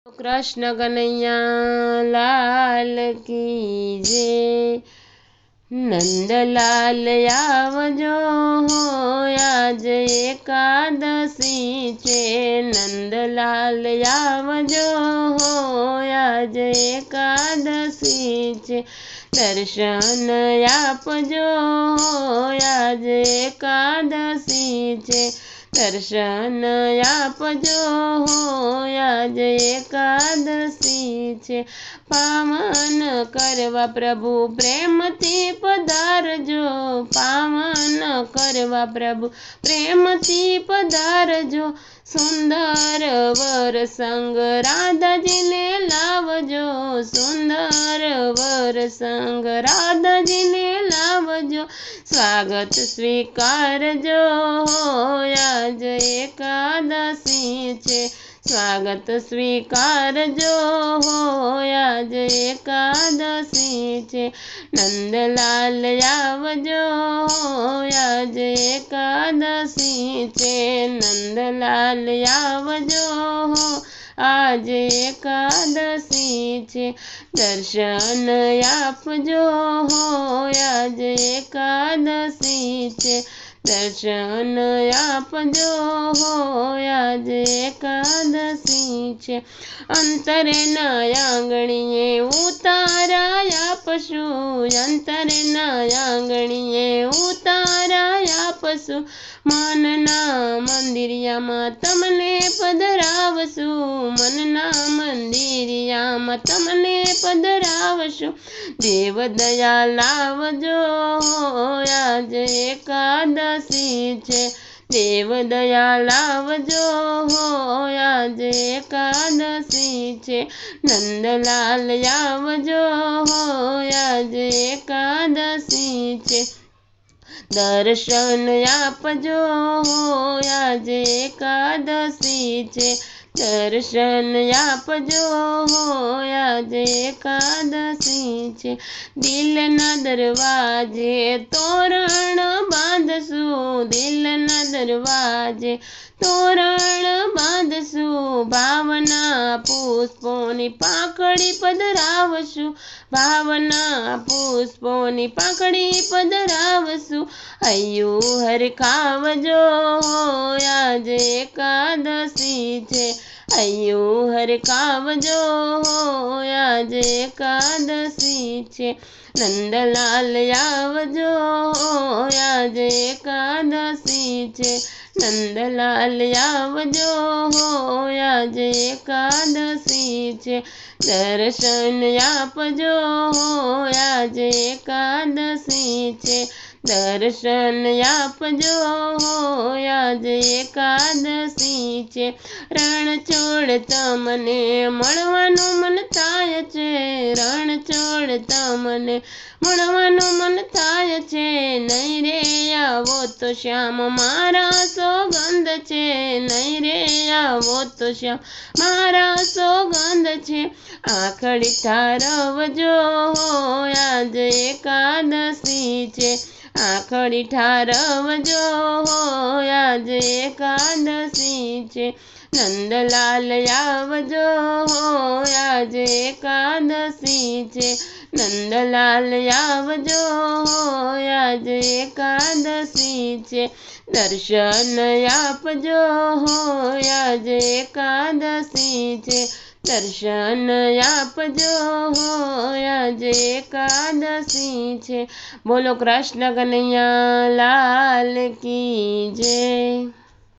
कृष्ण कन्हैया लाल की जय। नंदलाल आवजो हो आज एकादशी छे। नंदलाल आवजो हो आज एकादशी छे। दर्शन आपजो हो आज एकादशी छे। दर्शन आपजो हो आज एकादशी छे। पावन करवा प्रभु प्रेमथी पधारजो। पावन करवा प्रभु प्रेमथी पधारजो। सुंदर वर संग राधाजी ने लावजो। सुंदर वर संग राधाजी ने लावजो। स्वागत स्वीकारजो आज एकादशी छे। स्वागत स्वीकारजो आज एकादशी छे। नंदलाल आवजो आज एकादशी छे। नंदलाल आवजो आज एकादशी छे। दर्शन आपजो आज एकादशी छे। दर्शन आपजो आज एकादशी छे। अंतरे न आंगणीए उताराया पशु। अंतरे न आंगणीए उताराया पशु। मनना मंदिरियामां तमने पधरावशु। मनना मंदिरियामां तमने पधरावशु। देव दया लावजो आज एकादशी छे। देव दया लावजो आज एकादशी छे। नंदलाल आवजो आज एकादशी छे। दर्शन आपजो आज एकादशी छे। दर्शन आपजो आज एकादशी छे। दिलना दरवाजे तोरण बांधशु। दिलना दरवाजे तोरण बांधशु। भावना पुष्पोनी पाकड़ी पधरावशु। भावना पुष्पोनी पाकड़ी पधरावशु। अय्यु हर खावजो आज एकादशी छे। अय्यु हर खावजो आज एकादशी छे। नंदलाल आवजो आज एकादशी छे। नंदलाल आवजो आज एकादशी छे। दर्शन आपजो आज एकादशी छे। दर्शन आपजो आज एकादशी छे। रणछोड़ तमने मळवानुं मन थाय छे। रणछोड़ तमने मळवानुं मन थाय छे। नहीं रे आवो तो श्याम मारा सोगंद छे। नहीं रे आवो तो श्याम मारा सोगंद छे। आखड़ी ठारवजो आज एकादशी छे। आखड़ी ठारवजो आज एकादशी छे। नंदलाल आवजो आज एकादशी छे। नंदलाल आवजो आज एकादशी छे। दर्शन आपजो आज एकादशी छे। दर्शन आपजो आज एकादशी छे। बोलो कृष्ण कन्हैया लाल की जय।